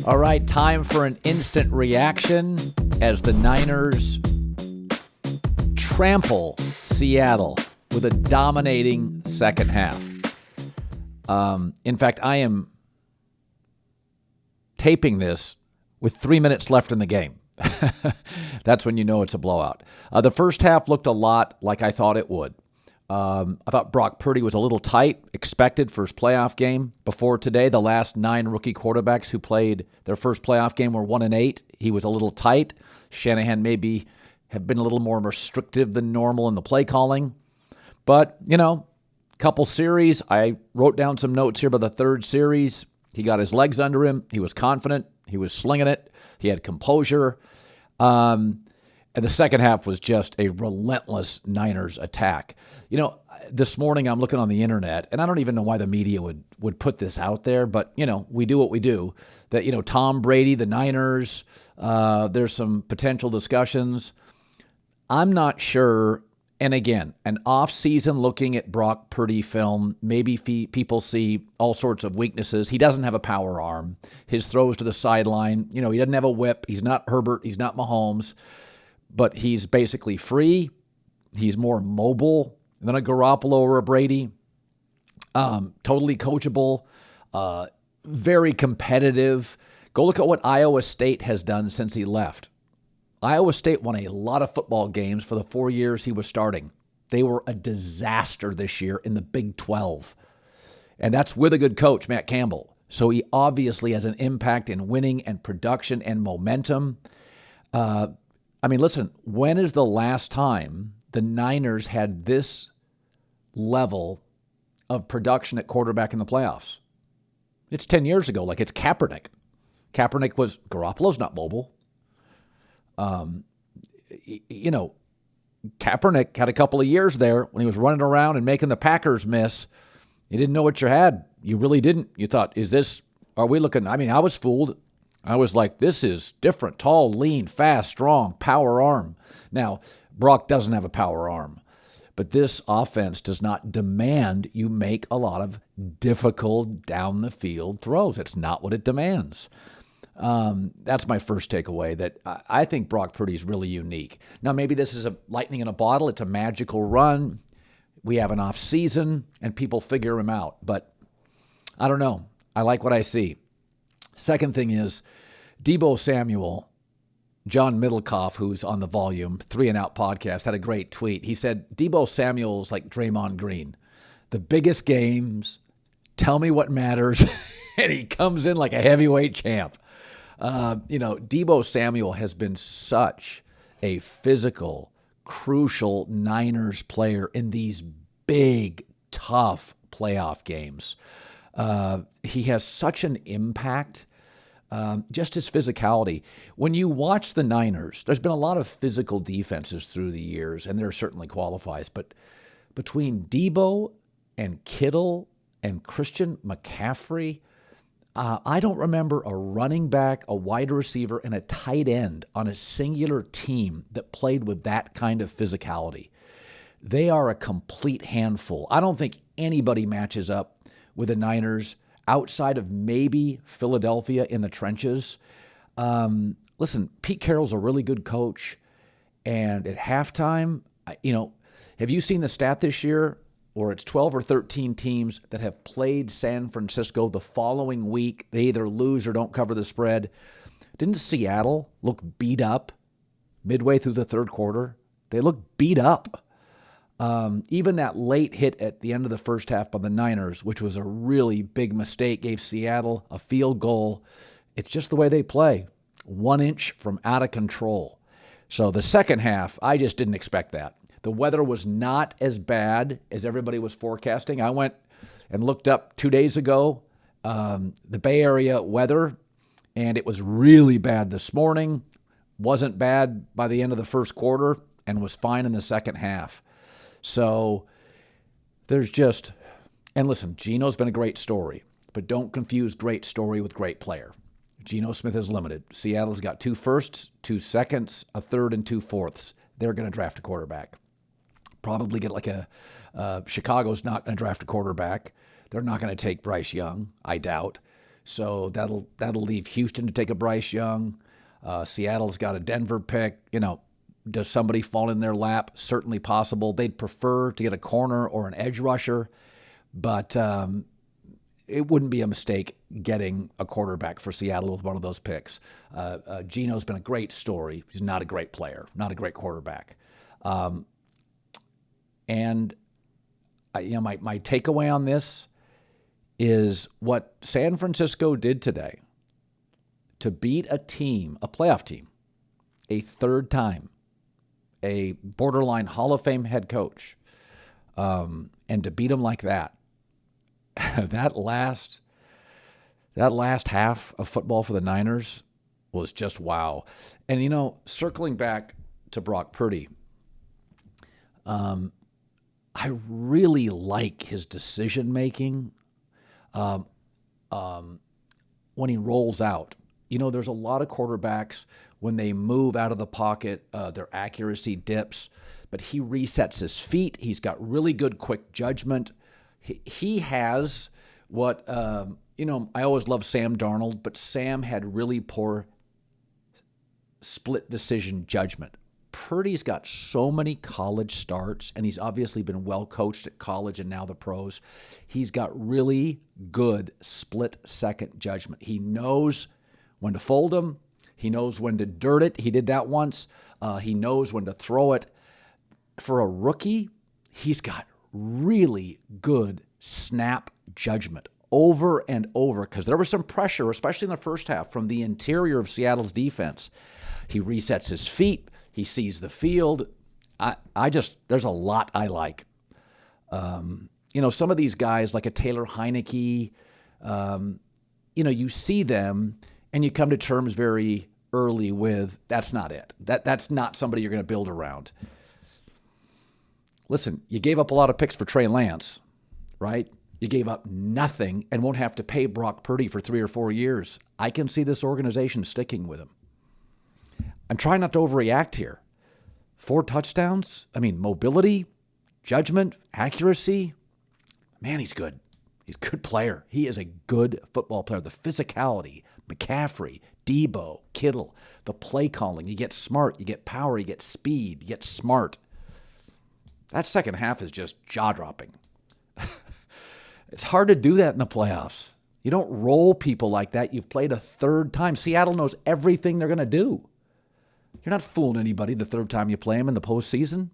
All right, time for an instant reaction as the Niners trample Seattle with a dominating second half. In fact, I am taping this with 3 minutes left in the game. That's when you know it's a blowout. The first half looked a lot like I thought it would. I thought Brock Purdy was a little tight, expected for his playoff game. Before today, the last 9 rookie quarterbacks who played their first playoff game were 1-8. He was a little tight. Shanahan maybe have been a little more restrictive than normal in the play calling. But, couple series, I wrote down some notes here by the third series. He got his legs under him. He was confident. He was slinging it. He had composure. And the second half was just a relentless Niners attack. This morning I'm looking on the internet, and I don't even know why the media would put this out there, but, we do what we do. That, Tom Brady, the Niners, there's some potential discussions. I'm not sure. And again, an off-season looking at Brock Purdy film, maybe people see all sorts of weaknesses. He doesn't have a power arm. His throws to the sideline, he doesn't have a whip. He's not Herbert. He's not Mahomes. But he's basically free. He's more mobile than a Garoppolo or a Brady. Totally coachable. Very competitive. Go look at what Iowa State has done since he left. Iowa State won a lot of football games for the 4 years he was starting. They were a disaster this year in the Big 12. And that's with a good coach, Matt Campbell. So he obviously has an impact in winning and production and momentum. Listen, when is the last time the Niners had this level of production at quarterback in the playoffs? It's 10 years ago. It's Kaepernick. Garoppolo's not mobile. Kaepernick had a couple of years there when he was running around and making the Packers miss. You didn't know what you had. You really didn't. You thought, are we looking? I was fooled. I was like, this is different. Tall, lean, fast, strong, power arm. Now, Brock doesn't have a power arm, but this offense does not demand you make a lot of difficult down the field throws. It's not what it demands. That's my first takeaway, that I think Brock Purdy is really unique. Now, maybe this is a lightning in a bottle. It's a magical run. We have an off season and people figure him out, but I don't know. I like what I see. Second thing is Deebo Samuel, John Middlecoff, who's on the Volume 3 and Out podcast, had a great tweet. He said, Deebo Samuel's like Draymond Green. The biggest games, tell me what matters, and he comes in like a heavyweight champ. Deebo Samuel has been such a physical, crucial Niners player in these big, tough playoff games. He has such an impact, just his physicality. When you watch the Niners, there's been a lot of physical defenses through the years, and there certainly qualifies. But between Deebo and Kittle and Christian McCaffrey, I don't remember a running back, a wide receiver, and a tight end on a singular team that played with that kind of physicality. They are a complete handful. I don't think anybody matches up with the Niners outside of maybe Philadelphia in the trenches. Listen, Pete Carroll's a really good coach. And at halftime, have you seen the stat this year? Or it's 12 or 13 teams that have played San Francisco the following week. They either lose or don't cover the spread. Didn't Seattle look beat up midway through the third quarter? They looked beat up. Even that late hit at the end of the first half by the Niners, which was a really big mistake, gave Seattle a field goal. It's just the way they play. 1 inch from out of control. So the second half, I just didn't expect that. The weather was not as bad as everybody was forecasting. I went and looked up 2 days ago the Bay Area weather, and it was really bad this morning. Wasn't bad by the end of the first quarter and was fine in the second half. So there's just, and listen, Geno's been a great story, but don't confuse great story with great player. Geno Smith is limited. Seattle's got 2 firsts, 2 seconds, a third, and 2 fourths. They're going to draft a quarterback. Probably get Chicago's not going to draft a quarterback. They're not going to take Bryce Young, I doubt. So that'll leave Houston to take a Bryce Young. Seattle's got a Denver pick. Does somebody fall in their lap? Certainly possible. They'd prefer to get a corner or an edge rusher, but it wouldn't be a mistake getting a quarterback for Seattle with one of those picks. Geno's been a great story. He's not a great player, not a great quarterback. And my takeaway on this is what San Francisco did today to beat a team, a playoff team, a third time, a borderline Hall of Fame head coach, and to beat him like that. that last half of football for the Niners was just wow. And, circling back to Brock Purdy, I really like his decision-making when he rolls out. There's a lot of quarterbacks, when they move out of the pocket, their accuracy dips, but he resets his feet. He's got really good quick judgment. He has what, I always loved Sam Darnold, but Sam had really poor split decision judgment. Purdy's got so many college starts, and he's obviously been well coached at college and now the pros. He's got really good split-second judgment. He knows when to fold them. He knows when to dirt it. He did that once. He knows when to throw it. For a rookie, he's got really good snap judgment over and over, because there was some pressure, especially in the first half, from the interior of Seattle's defense. He resets his feet. He sees the field. There's a lot I like. Some of these guys, like a Taylor Heineke, you see them and you come to terms very early with, that's not it. That's not somebody you're going to build around. Listen, you gave up a lot of picks for Trey Lance, right? You gave up nothing and won't have to pay Brock Purdy for 3 or 4 years. I can see this organization sticking with him. I'm trying not to overreact here. 4 touchdowns. Mobility, judgment, accuracy. Man, he's good. He's a good player. He is a good football player. The physicality, McCaffrey, Debo, Kittle, the play calling. You get smart, you get power, you get speed, you get smart. That second half is just jaw-dropping. It's hard to do that in the playoffs. You don't roll people like that. You've played a third time. Seattle knows everything they're going to do. You're not fooling anybody the third time you play them in the postseason.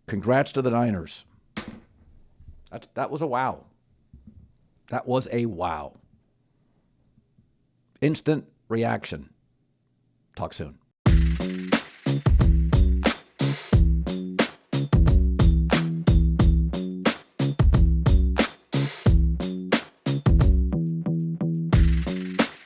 Congrats to the Niners. That was a wow. That was a wow. Instant reaction. Talk soon.